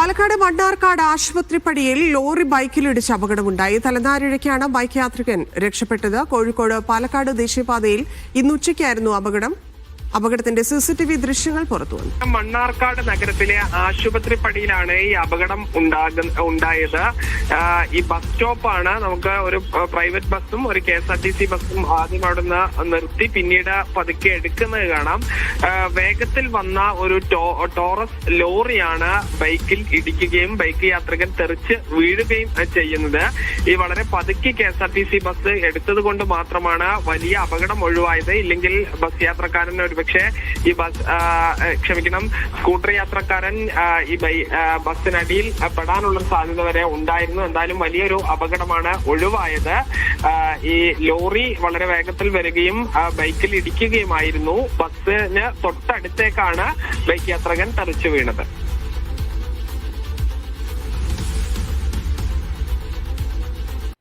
Palakkad Mannarkkad ആശുപത്രിപ്പടിയിൽ lorry ബൈക്കിലിടിച്ച് അപകടമുണ്ടായി. തലനാരിഴയ്ക്കാണ് bike യാത്രികൻ രക്ഷപ്പെട്ടത്. കോഴിക്കോട് പാലക്കാട് ദേശീയപാതയിൽ ഇന്ന് ഉച്ചയ്ക്കായിരുന്നു അപകടം. അപകടത്തിന്റെ CCTV ദൃശ്യങ്ങൾ പുറത്തുവന്നു. മണ്ണാർക്കാട് നഗരത്തിലെ ആശുപത്രിപ്പടിയിലാണ് ഈ അപകടം ഉണ്ടായത്. ഈ ബസ് സ്റ്റോപ്പാണ്. നമുക്ക് ഒരു പ്രൈവറ്റ് ബസ്സും ഒരു KSRTC ബസ്സും ആദ്യം അവിടുന്ന് നിർത്തി പിന്നീട് പതുക്കെ എടുക്കുന്നത് കാണാം. വേഗത്തിൽ വന്ന ഒരു ടോറസ് ലോറിയാണ് ബൈക്കിൽ ഇടിക്കുകയും ബൈക്ക് യാത്രികൻ തെറിച്ച് വീഴുകയും ചെയ്യുന്നത്. ഈ വളരെ പതുക്കെ KSRTC ബസ് എടുത്തത് കൊണ്ട് മാത്രമാണ് വലിയ അപകടം ഒഴിവായത്. ഇല്ലെങ്കിൽ ബസ് യാത്രക്കാരൻ പക്ഷേ ഈ സ്കൂട്ടർ യാത്രക്കാരൻ ഈ ബസ്സിനടിയിൽ പെടാനുള്ള സാധ്യത വരെ ഉണ്ടായിരുന്നു. എന്തായാലും വലിയൊരു അപകടമാണ് ഒഴിവായത്. ഈ ലോറി വളരെ വേഗത്തിൽ വരികയും ബൈക്കിൽ ഇടിക്കുകയുമായിരുന്നു. ബസ്സിന് തൊട്ടടുത്തേക്കാണ് ബൈക്ക് യാത്രകൻ തെറിച്ചു വീണത്.